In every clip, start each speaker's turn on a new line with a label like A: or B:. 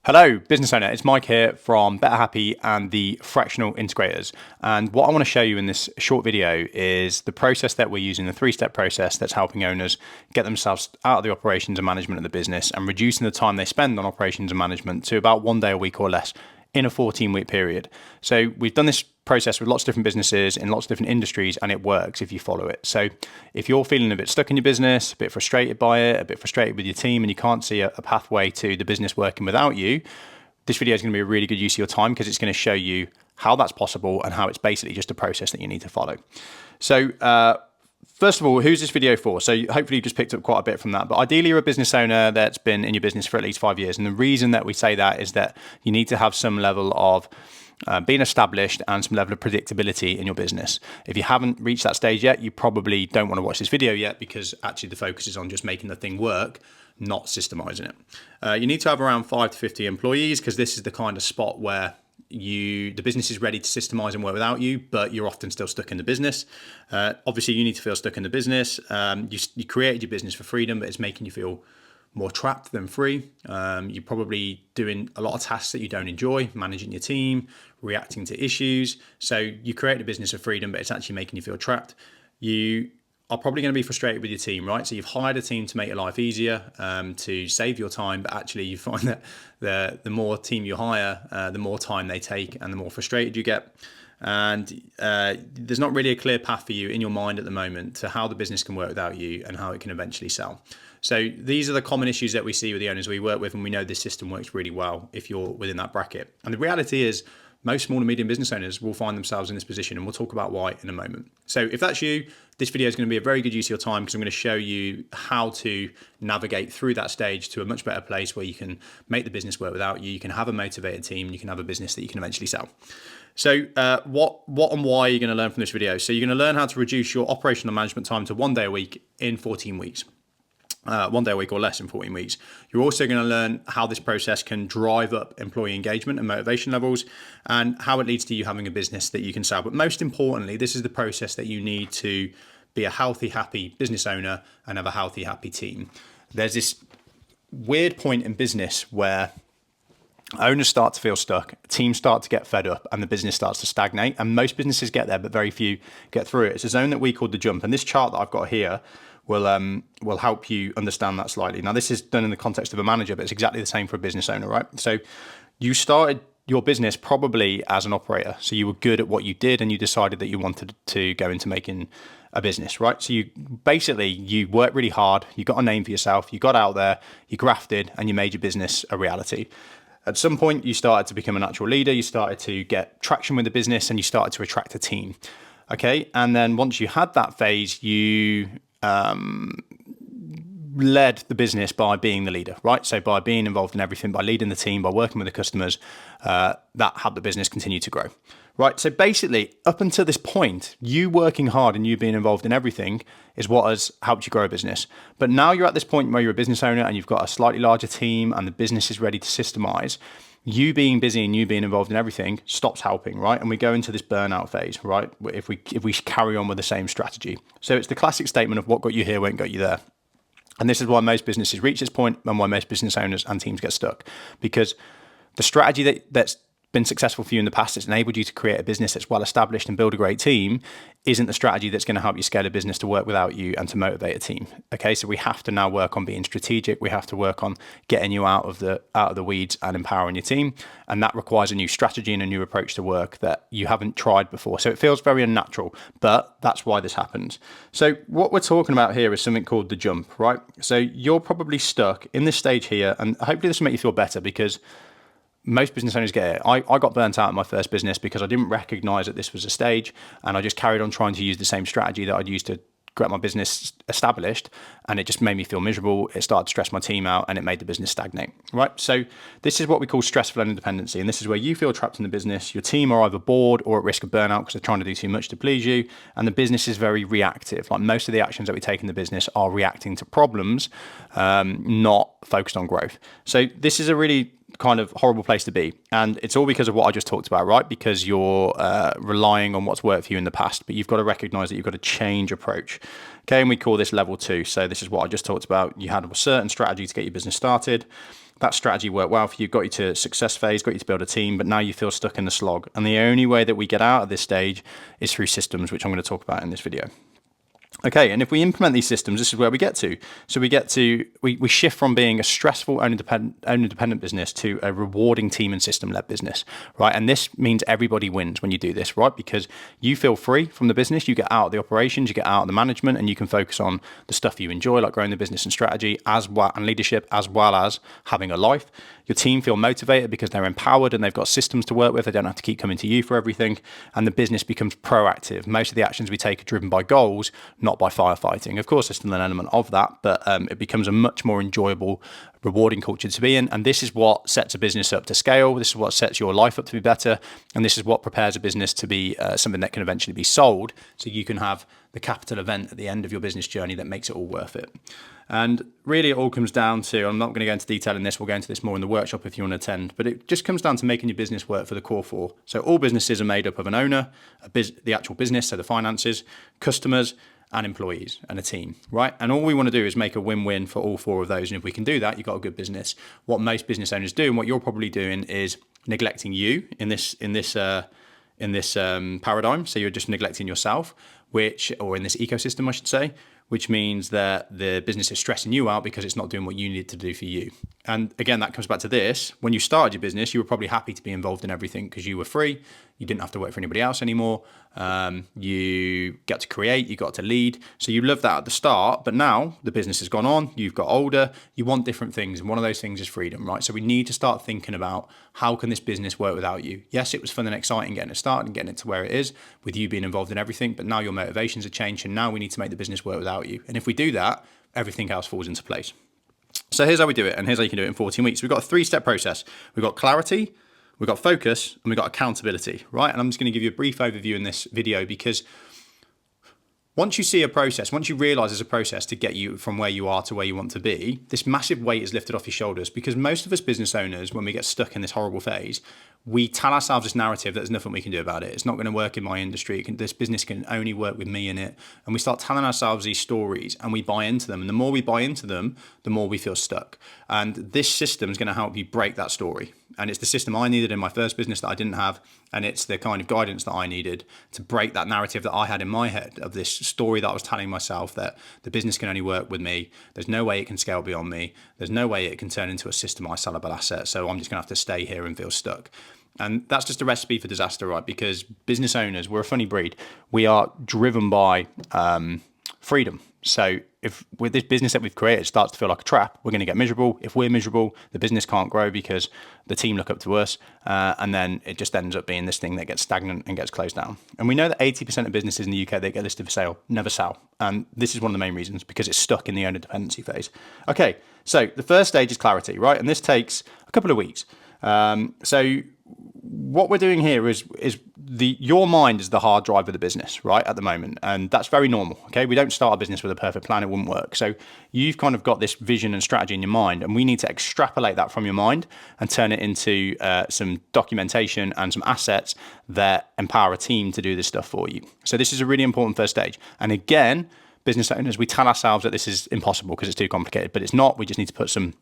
A: Hello, business owner. It's Mike here from Better Happy and the Fractional Integrators. And what I want to show you in this short video is the process that we're using, the three-step process that's helping owners get themselves out of the operations and management of the business and reducing the time they spend on operations and management to about 1 day a week or less in a 14-week period. So we've done this process with lots of different businesses in lots of different industries, and it works if you follow it. So if you're feeling a bit stuck in your business, a bit frustrated by it, a bit frustrated with your team, and you can't see a pathway to the business working without you, this video is going to be a really good use of your time because it's going to show you how that's possible and how it's basically just a process that you need to follow. So first of all, who's this video for? So hopefully you just picked up quite a bit from that. But ideally, you're a business owner that's been in your business for at least 5 years. And the reason that we say that is that you need to have some level of being established and some level of predictability in your business. If you haven't reached that stage yet, you probably don't want to watch this video yet because actually the focus is on just making the thing work, not systemizing it. You need to have around 5 to 50 employees because this is the kind of spot where the business is ready to systemize and work without you, but you're often still stuck in the business. Obviously, you need to feel stuck in the business. You created your business for freedom, but it's making you feel more trapped than free. You're probably doing a lot of tasks that you don't enjoy, managing your team, reacting to issues. So you create a business of freedom, but it's actually making you feel trapped. You are probably going to be frustrated with your team, right? So you've hired a team to make your life easier, to save your time, but actually you find that the more team you hire, the more time they take and the more frustrated you get. And there's not really a clear path for you in your mind at the moment to how the business can work without you and how it can eventually sell. So these are the common issues that we see with the owners we work with, and we know this system works really well if you're within that bracket. And the reality is most small and medium business owners will find themselves in this position, and we'll talk about why in a moment. So if that's you, this video is going to be a very good use of your time because I'm going to show you how to navigate through that stage to a much better place where you can make the business work without you, you can have a motivated team, and you can have a business that you can eventually sell. So what and why are you going to learn from this video? So you're going to learn how to reduce your operational management time to 1 day a week in 14 weeks. 1 day a week or less in 14 weeks. You're also going to learn how this process can drive up employee engagement and motivation levels and how it leads to you having a business that you can sell. But most importantly, this is the process that you need to be a healthy, happy business owner and have a healthy, happy team. There's this weird point in business where owners start to feel stuck, teams start to get fed up, and the business starts to stagnate. And most businesses get there, but very few get through it. It's a zone that we call the jump. And this chart that I've got here will help you understand that slightly. Now, this is done in the context of a manager, but it's exactly the same for a business owner, right? So you started your business probably as an operator. So you were good at what you did and you decided that you wanted to go into making a business, right? So you worked really hard, you got a name for yourself, you got out there, you grafted, and you made your business a reality. At some point, you started to become a natural leader, you started to get traction with the business, and you started to attract a team. Okay, and then once you had that phase, you led the business by being the leader, right? So by being involved in everything, by leading the team, by working with the customers, that helped the business continue to grow, right? So basically, up until this point, you working hard and you being involved in everything is what has helped you grow a business. But now you're at this point where you're a business owner and you've got a slightly larger team and the business is ready to systemize. You being busy and you being involved in everything stops helping, right? And we go into this burnout phase, right? If we carry on with the same strategy. So it's the classic statement of what got you here won't get you there. And this is why most businesses reach this point and why most business owners and teams get stuck. Because the strategy that's been successful for you in the past, it's enabled you to create a business that's well established and build a great team, isn't the strategy that's going to help you scale a business to work without you and to motivate a team. Okay, so we have to now work on being strategic. We have to work on getting you out of the weeds and empowering your team, and that requires a new strategy and a new approach to work that you haven't tried before. So it feels very unnatural, but that's why this happens. So what we're talking about here is something called the jump, right? So you're probably stuck in this stage here, and hopefully this will make you feel better because most business owners get it. I got burnt out in my first business because I didn't recognize that this was a stage, and I just carried on trying to use the same strategy that I'd used to get my business established, and it just made me feel miserable. It started to stress my team out, and it made the business stagnate, right? So this is what we call stressful independency, and this is where you feel trapped in the business. Your team are either bored or at risk of burnout because they're trying to do too much to please you, and the business is very reactive. Like most of the actions that we take in the business are reacting to problems, not focused on growth. So this is a really kind of horrible place to be, and it's all because of what I just talked about, right? Because you're relying on what's worked for you in the past, but you've got to recognize that you've got to change approach. Okay, and we call this level 2. So this is what I just talked about. You had a certain strategy to get your business started. that strategy worked well for you, got you to success phase, got you to build a team, but now you feel stuck in the slog. And the only way that we get out of this stage is through systems, which I'm going to talk about in this video. Okay, and if we implement these systems, this is where we get to. So we shift from being a stressful owner-dependent business to a rewarding team and system-led business, right? And this means everybody wins when you do this, right? Because you feel free from the business, you get out of the operations, you get out of the management, and you can focus on the stuff you enjoy, like growing the business and strategy, as well, and leadership, as well as having a life. Your team feel motivated because they're empowered and they've got systems to work with. They don't have to keep coming to you for everything. And the business becomes proactive. Most of the actions we take are driven by goals, not by firefighting. Of course, there's still an element of that, but it becomes a much more enjoyable, rewarding culture to be in. And this is what sets a business up to scale. This is what sets your life up to be better. And this is what prepares a business to be something that can eventually be sold. So you can have the capital event at the end of your business journey that makes it all worth it. And really it all comes down to, I'm not going to go into detail in this, we'll go into this more in the workshop if you want to attend, but it just comes down to making your business work for the core four. So all businesses are made up of an owner, the actual business, so the finances, customers, and employees and a team, right? And all we want to do is make a win-win for all four of those. And if we can do that, you've got a good business. What most business owners do, and what you're probably doing, is neglecting you in this paradigm. So you're just neglecting yourself, or in this ecosystem, I should say, which means that the business is stressing you out because it's not doing what you need to do for you. And again, that comes back to this. When you started your business, you were probably happy to be involved in everything because you were free. You didn't have to work for anybody else anymore. You got to create, you got to lead. So you loved that at the start, but now the business has gone on, you've got older, you want different things. And one of those things is freedom, right? So we need to start thinking about, how can this business work without you? Yes, it was fun and exciting getting it started and getting it to where it is with you being involved in everything, but now your motivations have changed and now we need to make the business work without you. And if we do that, everything else falls into place. So here's how we do it, and here's how you can do it in 14 weeks. We've got a 3-step process. We've got clarity, we've got focus, and we've got accountability, right? And I'm just going to give you a brief overview in this video because once you see a process, once you realize there's a process to get you from where you are to where you want to be, this massive weight is lifted off your shoulders, because most of us business owners, when we get stuck in this horrible phase, we tell ourselves this narrative that there's nothing we can do about it. It's not going to work in my industry. This business can only work with me in it. And we start telling ourselves these stories and we buy into them. And the more we buy into them, the more we feel stuck. And this system is going to help you break that story. And it's the system I needed in my first business that I didn't have. And it's the kind of guidance that I needed to break that narrative that I had in my head of this story that I was telling myself, that the business can only work with me. There's no way it can scale beyond me. There's no way it can turn into a system I sellable asset. So I'm just going to have to stay here and feel stuck. And that's just a recipe for disaster, right? Because business owners, we're a funny breed. We are driven by freedom. So if with this business that we've created starts to feel like a trap, we're going to get miserable. If we're miserable, the business can't grow because the team look up to us. And then it just ends up being this thing that gets stagnant and gets closed down. And we know that 80% of businesses in the UK that get listed for sale never sell. And this is one of the main reasons, because it's stuck in the owner dependency phase. Okay, so the first stage is clarity, right? And this takes a couple of weeks. So what we're doing here is your mind is the hard drive of the business, right, at the moment. And that's very normal, okay? We don't start a business with a perfect plan. It wouldn't work. So you've kind of got this vision and strategy in your mind, and we need to extrapolate that from your mind and turn it into some documentation and some assets that empower a team to do this stuff for you. So this is a really important first stage. And again, business owners, we tell ourselves that this is impossible because it's too complicated, but it's not. We just need to put some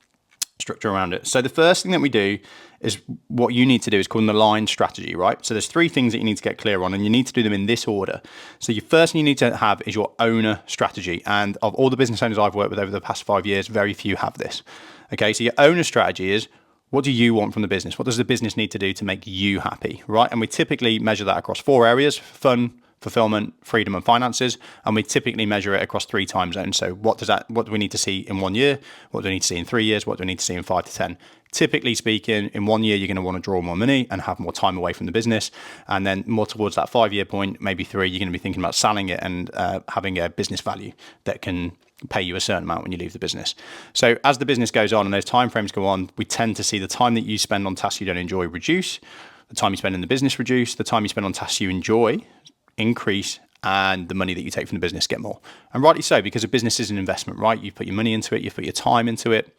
A: structure around it. So the first thing that we do is what you need to do is called an aligned strategy, right? So there's 3 things that you need to get clear on, and you need to do them in this order. So your first thing you need to have is your owner strategy. And of all the business owners I've worked with over the past 5 years, very few have this. Okay, so your owner strategy is, what do you want from the business? What does the business need to do to make you happy, right? And we typically measure that across 4 areas: fun, fulfillment, freedom, and finances. And we typically measure it across 3 time zones. So what do we need to see in 1 year? What do we need to see in 3 years? What do we need to see in 5 to 10? Typically speaking, in 1 year, you're going to want to draw more money and have more time away from the business. And then more towards that 5-year point, maybe 3, you're going to be thinking about selling it and having a business value that can pay you a certain amount when you leave the business. So as the business goes on and those timeframes go on, we tend to see the time that you spend on tasks you don't enjoy reduce, the time you spend in the business reduce, the time you spend on tasks you enjoy increase, and the money that you take from the business get more. And rightly so, because a business is an investment, right? You've put your money into it, you've put your time into it,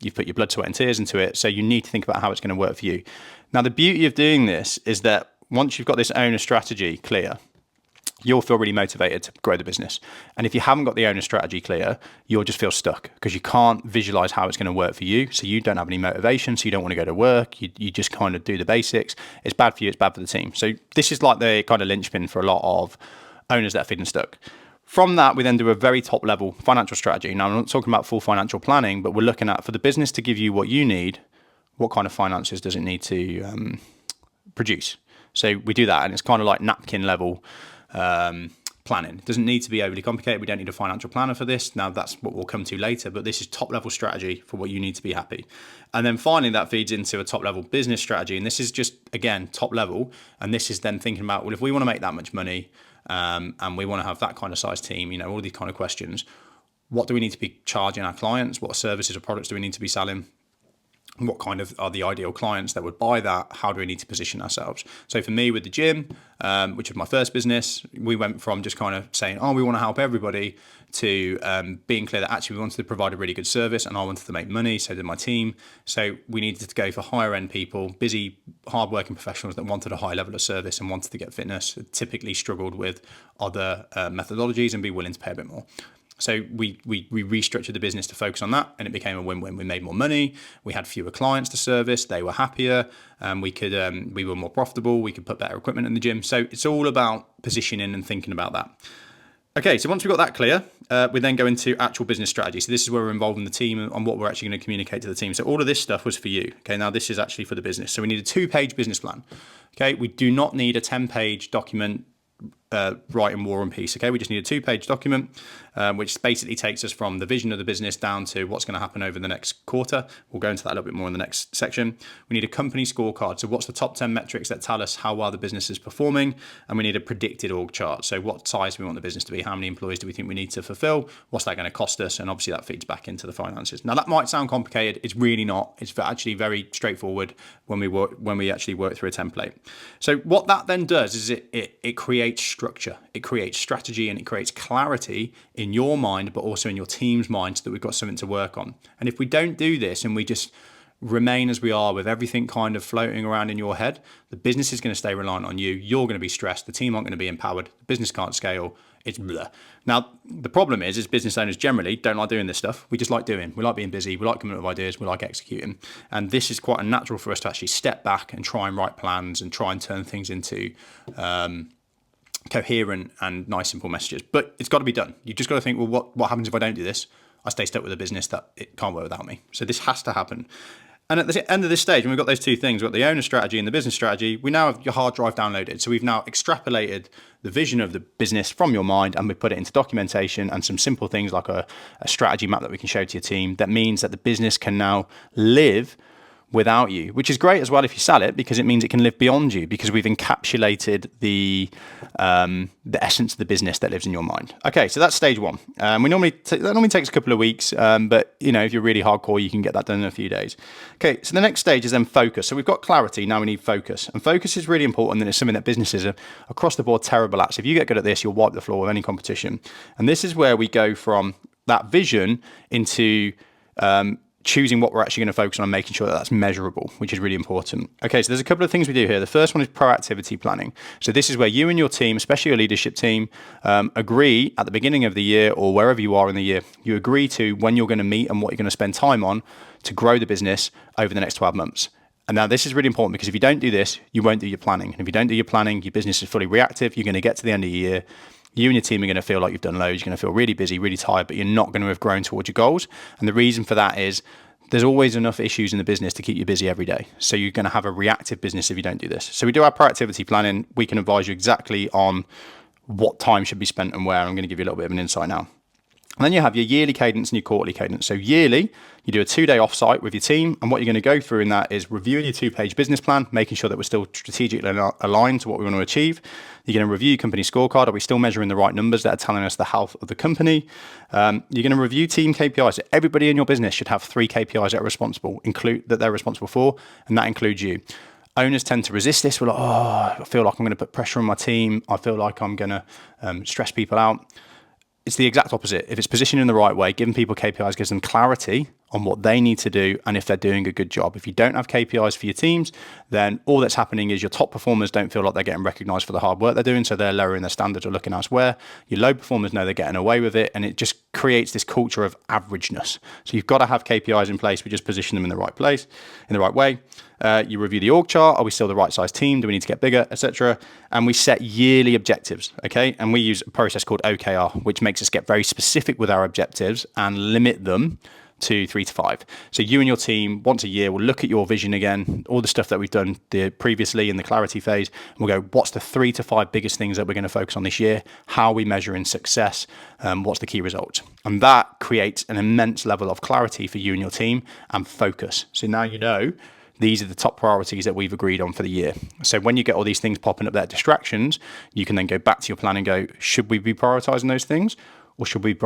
A: you've put your blood, sweat and tears into it. So you need to think about how it's going to work for you. Now, the beauty of doing this is that once you've got this owner strategy clear, you'll feel really motivated to grow the business. And if you haven't got the owner strategy clear, you'll just feel stuck because you can't visualize how it's going to work for you. So you don't have any motivation. So you don't want to go to work. You just kind of do the basics. It's bad for you. It's bad for the team. So this is like the kind of linchpin for a lot of owners that are feeling stuck. From that, we then do a very top level financial strategy. Now, I'm not talking about full financial planning, but we're looking at, for the business to give you what you need, what kind of finances does it need to produce? So we do that, and it's kind of like napkin level planning. It doesn't need to be overly complicated. We don't need a financial planner for this. Now, that's what we'll come to later, but this is top level strategy for what you need to be happy. And then finally, that feeds into a top level business strategy. And this is just, again, top level. And this is then thinking about, well, if we want to make that much money and we want to have that kind of size team, you know, all these kind of questions, what do we need to be charging our clients? What services or products do we need to be selling? What kind of are the ideal clients that would buy that? How do we need to position ourselves? So for me with the gym, which was my first business, we went from just kind of saying, oh, we want to help everybody, to being clear that actually we wanted to provide a really good service and I wanted to make money, so did my team. So we needed to go for higher end people, busy, hardworking professionals that wanted a high level of service and wanted to get fitness, typically struggled with other methodologies and be willing to pay a bit more. So we restructured the business to focus on that, and it became a win-win. We made more money, we had fewer clients to service, they were happier, we were more profitable, we could put better equipment in the gym. So it's all about positioning and thinking about that. Okay, so once we've got that clear, we then go into actual business strategy. So this is where we're involving the team and what we're actually going to communicate to the team. So all of this stuff was for you. Okay, now this is actually for the business. So we need a 2-page business plan. Okay, we do not need a 10-page document Write in War and Peace. Okay, we just need a 2-page document, which basically takes us from the vision of the business down to what's going to happen over the next quarter. We'll go into that a little bit more in the next section. We need a company scorecard. So what's the top 10 metrics that tell us how well the business is performing? And we need a predicted org chart. So what size do we want the business to be? How many employees do we think we need to fulfill? What's that going to cost us? And obviously that feeds back into the finances. Now that might sound complicated. It's really not. It's actually very straightforward when we actually work through a template. So what that then does is it creates structure, it creates strategy, and it creates clarity in your mind, but also in your team's mind, so that we've got something to work on. And if we don't do this and we just remain as we are with everything kind of floating around in your head, the business is going to stay reliant on you. You're going to be stressed. The team aren't going to be empowered. The business can't scale. It's blah. Now, the problem is business owners generally don't like doing this stuff. We just like doing. We like being busy. We like coming up with ideas. We like executing. And this is quite unnatural for us to actually step back and try and write plans and try and turn things into coherent and nice, simple messages. But it's got to be done. You've just got to think, well, what happens if I don't do this? I stay stuck with a business that it can't work without me. So this has to happen. And at the end of this stage, when we've got those two things, we've got the owner strategy and the business strategy, we now have your hard drive downloaded. So we've now extrapolated the vision of the business from your mind, and we put it into documentation and some simple things like a strategy map that we can show to your team. That means that the business can now live without you, which is great as well if you sell it, because it means it can live beyond you, because we've encapsulated the essence of the business that lives in your mind. Okay, so that's stage one. That normally takes a couple of weeks, but you know, if you're really hardcore, you can get that done in a few days. Okay, so the next stage is then focus. So we've got clarity, now we need focus, and focus is really important, and it's something that businesses are across the board terrible at. So if you get good at this, you'll wipe the floor with any competition. And this is where we go from that vision into choosing what we're actually going to focus on and making sure that that's measurable, which is really important. Okay, so there's a couple of things we do here. The first one is proactivity planning. So this is where you and your team, especially your leadership team, agree at the beginning of the year or wherever you are in the year, you agree to when you're going to meet and what you're going to spend time on to grow the business over the next 12 months. And now this is really important, because if you don't do this, you won't do your planning. And if you don't do your planning, your business is fully reactive. You're going to get to the end of the year, you and your team are going to feel like you've done loads. You're going to feel really busy, really tired, but you're not going to have grown towards your goals. And the reason for that is there's always enough issues in the business to keep you busy every day. So you're going to have a reactive business if you don't do this. So we do our proactivity planning. We can advise you exactly on what time should be spent and where. I'm going to give you a little bit of an insight now. And then you have your yearly cadence and your quarterly cadence. So yearly, you do a 2-day offsite with your team. And what you're going to go through in that is reviewing your 2-page business plan, making sure that we're still strategically aligned to what we want to achieve. You're going to review your company scorecard. Are we still measuring the right numbers that are telling us the health of the company? You're going to review team KPIs. So everybody in your business should have 3 KPIs that they're responsible for, and that includes you. Owners tend to resist this. We're like, I feel like I'm going to put pressure on my team. I feel like I'm going to stress people out. It's the exact opposite. If it's positioned in the right way, giving people KPIs gives them clarity on what they need to do and if they're doing a good job. If you don't have KPIs for your teams, then all that's happening is your top performers don't feel like they're getting recognized for the hard work they're doing, so they're lowering their standards or looking elsewhere. Your low performers know they're getting away with it, and it just creates this culture of averageness. So you've got to have KPIs in place. We just position them in the right place, in the right way. You review the org chart. Are we still the right size team? Do we need to get bigger, etc.? And we set yearly objectives, okay? And we use a process called OKR, which makes us get very specific with our objectives and limit them to 3 to 5. So you and your team once a year will look at your vision again, all the stuff that we've done previously in the clarity phase, and we'll go, what's the 3 to 5 biggest things that we're going to focus on this year? How are we measuring success? What's the key results? And that creates an immense level of clarity for you and your team and focus. So now you know these are the top priorities that we've agreed on for the year. So when you get all these things popping up there, distractions, you can then go back to your plan and go, should we be prioritizing those things? Or should we be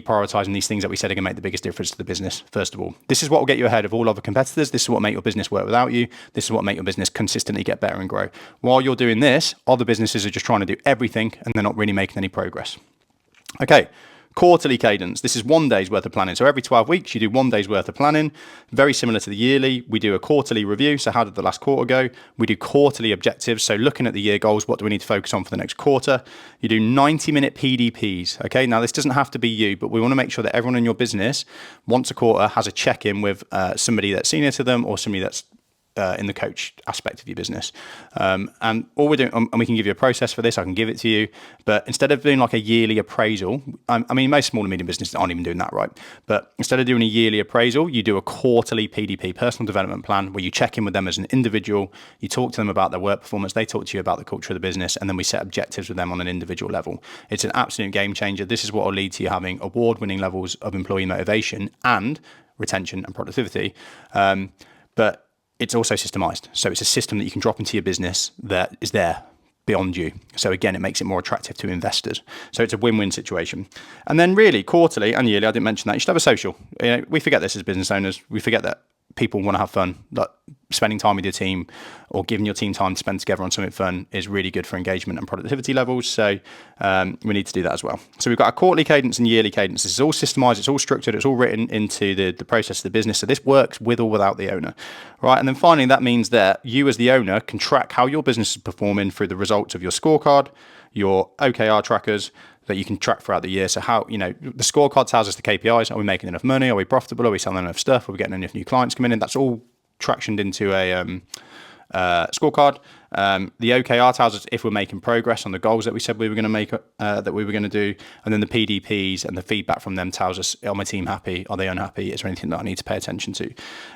A: prioritizing these things that we said are going to make the biggest difference to the business, first of all? This is what will get you ahead of all other competitors. This is what will make your business work without you. This is what will make your business consistently get better and grow. While you're doing this, other businesses are just trying to do everything and they're not really making any progress. Okay. Quarterly cadence. This is 1 day's worth of planning. So every 12 weeks, you do 1 day's worth of planning. Very similar to the yearly. We do a quarterly review. So how did the last quarter go? We do quarterly objectives. So looking at the year goals, what do we need to focus on for the next quarter? You do 90-minute PDPs. Okay. Now, this doesn't have to be you, but we want to make sure that everyone in your business once a quarter has a check-in with somebody that's senior to them or somebody that's in the coach aspect of your business. And all we're doing, and we can give you a process for this, I can give it to you, but instead of doing like a yearly appraisal, I mean, most small and medium businesses aren't even doing that, right? But instead of doing a yearly appraisal, you do a quarterly PDP, personal development plan, where you check in with them as an individual, you talk to them about their work performance, they talk to you about the culture of the business, and then we set objectives with them on an individual level. It's an absolute game changer. This is what will lead to you having award-winning levels of employee motivation and retention and productivity. But it's also systemized. So it's a system that you can drop into your business that is there beyond you. So again, it makes it more attractive to investors. So it's a win-win situation. And then really quarterly and yearly, I didn't mention that, you should have a social. You know, we forget this as business owners. We forget that people want to have fun. Like spending time with your team or giving your team time to spend together on something fun is really good for engagement and productivity levels. So we need to do that as well. So we've got our quarterly cadence and yearly cadence. This is all systemized, it's all structured, it's all written into the process of the business. So this works with or without the owner, right? And then finally, that means that you as the owner can track how your business is performing through the results of your scorecard, your OKR trackers that you can track throughout the year. So how, you know, the scorecard tells us the KPIs. Are we making enough money? Are we profitable? Are we selling enough stuff? Are we getting enough new clients coming in? That's all tractioned into a scorecard. The OKR tells us if we're making progress on the goals that we said we were going to make, that we were going to do. And then the PDPs and the feedback from them tells us, are my team happy? Are they unhappy? Is there anything that I need to pay attention to?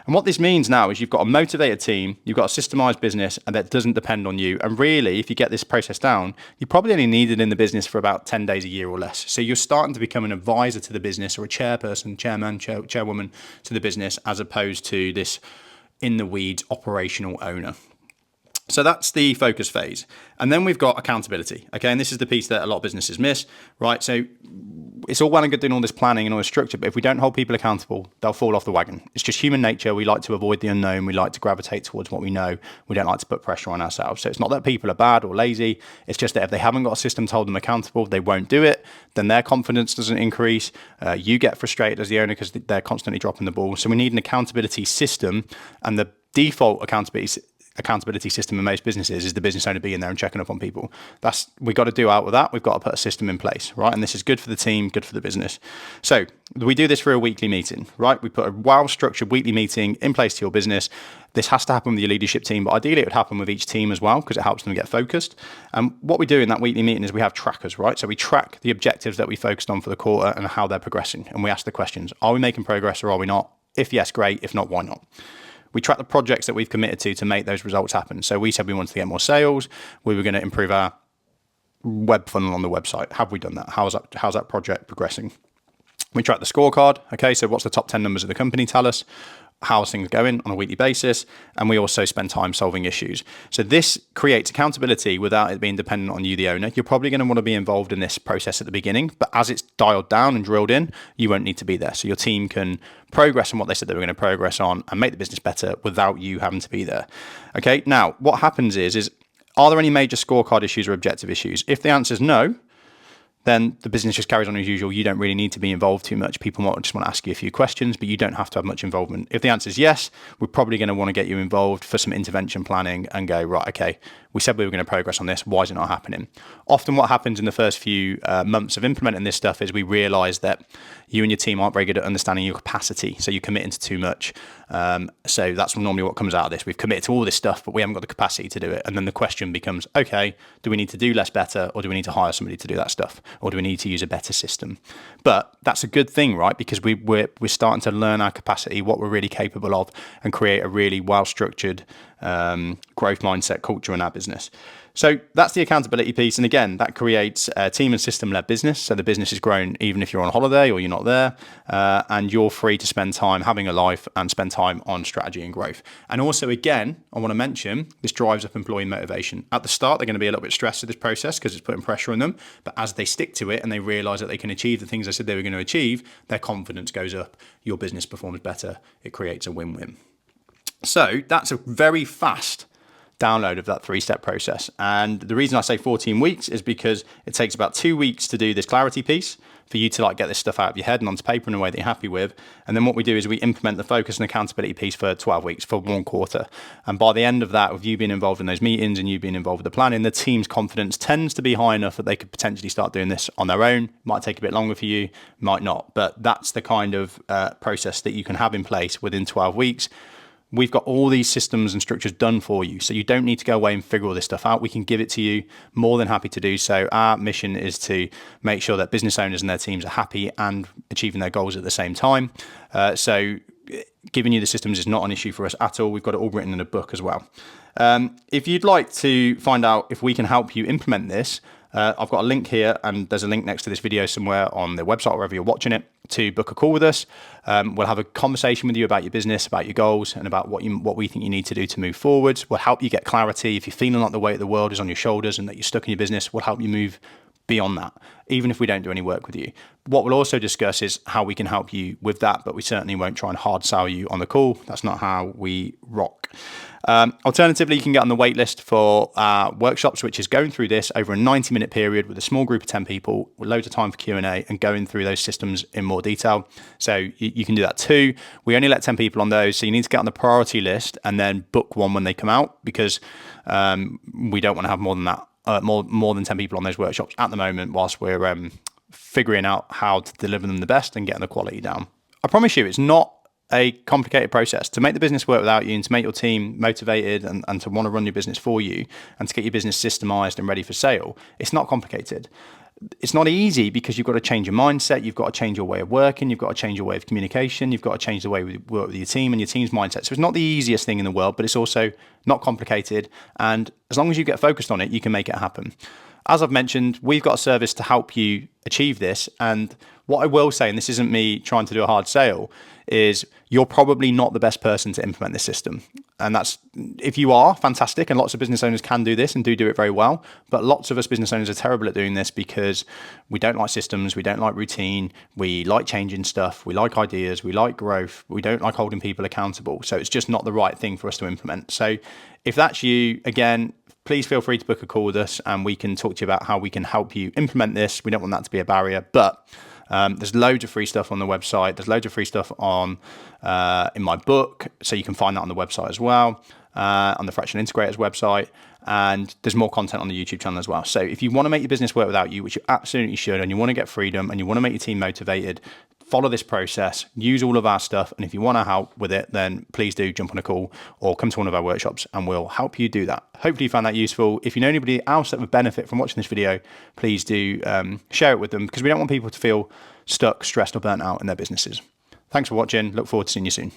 A: And what this means now is you've got a motivated team, you've got a systemized business, and that doesn't depend on you. And really, if you get this process down, you probably only need it in the business for about 10 days a year or less. So you're starting to become an advisor to the business or a chairperson, chairman, chairwoman to the business, as opposed to this in the weeds operational owner. So that's the focus phase. And then we've got accountability. Okay. And this is the piece that a lot of businesses miss, right? So it's all well and good doing all this planning and all this structure, but if we don't hold people accountable, they'll fall off the wagon. It's just human nature. We like to avoid the unknown. We like to gravitate towards what we know. We don't like to put pressure on ourselves. So it's not that people are bad or lazy. It's just that if they haven't got a system to hold them accountable, they won't do it. Then their confidence doesn't increase. You get frustrated as the owner because they're constantly dropping the ball. So we need an accountability system, and the default accountability system in most businesses is the business owner being there and checking up on people. We've got to do out with that. We've got to put a system in place, right? And this is good for the team, good for the business. So we do this for a weekly meeting, right? We put a well-structured weekly meeting in place to your business. This has to happen with your leadership team, but ideally it would happen with each team as well because it helps them get focused. And what we do in that weekly meeting is we have trackers, right? So we track the objectives that we focused on for the quarter and how they're progressing. And we ask the questions, are we making progress or are we not? If yes, great. If not, why not? We track the projects that we've committed to make those results happen. So we said we wanted to get more sales. We were going to improve our web funnel on the website. Have we done that? How's that project progressing? We track the scorecard. Okay, so what's the top 10 numbers of the company tell us? How's things going on a weekly basis? And we also spend time solving issues. So this creates accountability without it being dependent on you, the owner. You're probably going to want to be involved in this process at the beginning, but as it's dialed down and drilled in, you won't need to be there. So your team can progress on what they said they were going to progress on and make the business better without you having to be there. Okay, now what happens is are there any major scorecard issues or objective issues? If the answer is no, then the business just carries on as usual. You don't really need to be involved too much. People might just want to ask you a few questions, but you don't have to have much involvement. If the answer is yes, we're probably going to want to get you involved for some intervention planning and go, right, okay, we said we were going to progress on this. Why is it not happening? Often what happens in the first few months of implementing this stuff is we realize that you and your team aren't very good at understanding your capacity. So you're committing to too much. So that's normally what comes out of this. We've committed to all this stuff, but we haven't got the capacity to do it. And then the question becomes, okay, do we need to do less better, or do we need to hire somebody to do that stuff? Or do we need to use a better system? But that's a good thing, right? Because we're starting to learn our capacity, what we're really capable of, and create a really well-structured growth mindset culture in our business. So that's the accountability piece. And again, that creates a team and system-led business. So the business is grown even if you're on holiday or you're not there, and you're free to spend time having a life and spend time on strategy and growth. And also, again, I want to mention, this drives up employee motivation. At the start, they're going to be a little bit stressed with this process because it's putting pressure on them. But as they stick to it and they realize that they can achieve the things they said they were going to achieve, their confidence goes up, your business performs better, it creates a win-win. So that's a very fast download of that 3-step process. And the reason I say 14 weeks is because it takes about 2 weeks to do this clarity piece for you to get this stuff out of your head and onto paper in a way that you're happy with. And then what we do is we implement the focus and accountability piece for 12 weeks, for 1 quarter. And by the end of that, with you being involved in those meetings and you being involved with the planning, the team's confidence tends to be high enough that they could potentially start doing this on their own. Might take a bit longer for you, might not. But that's the kind of process that you can have in place within 12 weeks. We've got all these systems and structures done for you, so you don't need to go away and figure all this stuff out. We can give it to you, more than happy to do so. Our mission is to make sure that business owners and their teams are happy and achieving their goals at the same time. So giving you the systems is not an issue for us at all. We've got it all written in a book as well. If you'd like to find out if we can help you implement this, I've got a link here, and there's a link next to this video somewhere on the website, wherever you're watching it, to book a call with us. We'll have a conversation with you about your business, about your goals, and about what we think you need to do to move forward. We'll help you get clarity. If you're feeling like the weight of the world is on your shoulders and that you're stuck in your business, we'll help you move beyond that, even if we don't do any work with you. What we'll also discuss is how we can help you with that, but we certainly won't try and hard sell you on the call. That's not how we rock. Alternatively, you can get on the wait list for workshops, which is going through this over a 90-minute period with a small group of 10 people, with loads of time for Q&A and going through those systems in more detail. So you can do that too. We only let 10 people on those, so you need to get on the priority list and then book one when they come out, because we don't want to have more than that. More than 10 people on those workshops at the moment, whilst we're figuring out how to deliver them the best and getting the quality down. I promise you, it's not a complicated process. To make the business work without you, and to make your team motivated and to want to run your business for you, and to get your business systemized and ready for sale, it's not complicated. It's not easy because you've got to change your mindset, you've got to change your way of working, you've got to change your way of communication, you've got to change the way you work with your team and your team's mindset. So it's not the easiest thing in the world, but it's also not complicated. And as long as you get focused on it, you can make it happen. As I've mentioned, we've got a service to help you achieve this. And what I will say, and this isn't me trying to do a hard sale, is you're probably not the best person to implement this system. And that's, if you are, fantastic. And lots of business owners can do this and do it very well. But lots of us business owners are terrible at doing this because we don't like systems, we don't like routine, we like changing stuff, we like ideas, we like growth, we don't like holding people accountable. So it's just not the right thing for us to implement. So if that's you, again, please feel free to book a call with us and we can talk to you about how we can help you implement this. We don't want that to be a barrier, but there's loads of free stuff on the website. There's loads of free stuff on in my book, so you can find that on the website as well, on the Fractional Integrators website, and there's more content on the YouTube channel as well. So if you want to make your business work without you, which you absolutely should, and you want to get freedom and you want to make your team motivated, follow this process, use all of our stuff, and if you want to help with it, then please do jump on a call or come to one of our workshops and we'll help you do that. Hopefully you found that useful. If you know anybody else that would benefit from watching this video, please do share it with them, because we don't want people to feel stuck, stressed or burnt out in their businesses. Thanks for watching. Look forward to seeing you soon.